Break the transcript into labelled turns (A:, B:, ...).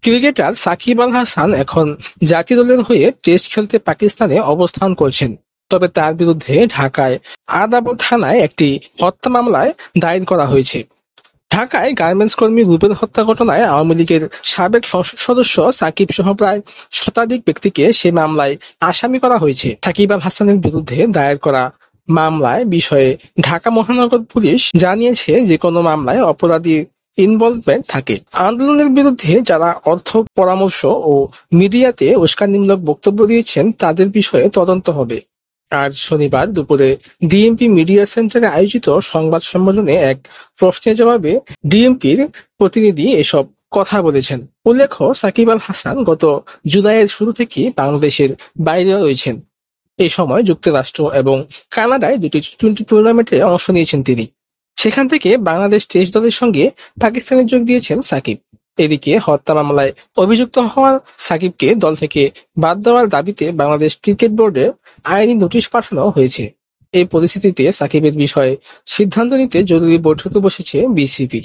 A: Cricketer Shakib Al Hasan এখন জাতীয় দলের হয়ে টেস্ট খেলতে পাকিস্তানে অবস্থান করছেন। তবে তার বিরুদ্ধে ঢাকায় আদাবর থানায় একটি হত্যা মামলায় দায়ের করা হয়েছে। ঢাকায় গার্মেন্টস কর্মী রূপের হত্যা ঘটনায় আওয়ামী লীগের সাবেক সংসদ সদস্য সাকিব সহ প্রায় শতাধিক ব্যক্তিকে সে মামলায় আসামি করা হয়েছে। সাকিব আল হাসানের বিরুদ্ধে দায়ের করা মামলায় বিষয়ে ঢাকা মহানগর পুলিশ জানিয়েছে, যে কোনো মামলায় অপরাধীর ইনভলভমেন্ট থাকে। আন্দোলনের বিরুদ্ধে যারা অর্থ, পরামর্শ ও মিডিয়াতে উস্কানিমূলক বক্তব্য দিয়েছেন তাদের বিষয়ে তদন্ত হবে। আজ শনিবার দুপুরে ডিএমপি মিডিয়া সেন্টারে আয়োজিত সংবাদ সম্মেলনে এক প্রশ্নের জবাবে ডিএমপির প্রতিনিধি এসব কথা বলেছেন। উল্লেখ্য, সাকিব আল হাসান গত জুলাইয়ের শুরু থেকেই বাংলাদেশের বাইরে রয়েছেন। এই সময় যুক্তরাষ্ট্র এবং কানাডায় দুটি টি-টোয়েন্টি টুর্নামেন্টে অংশ নিয়েছেন তিনি। সেখান থেকে বাংলাদেশ টেস্ট দলের সঙ্গে পাকিস্তানে যোগ দিয়েছেন সাকিব। এদিকে হত্যা মামলায় অভিযুক্ত হওয়া সাকিবকে দল থেকে বাদ দেওয়ার দাবিতে বাংলাদেশ ক্রিকেট বোর্ডে আইনি নোটিশ পাঠানো হয়েছে। এই পরিস্থিতিতে সাকিবের বিষয়ে সিদ্ধান্ত নিতে জরুরি বৈঠকে বসেছে বিসিবি।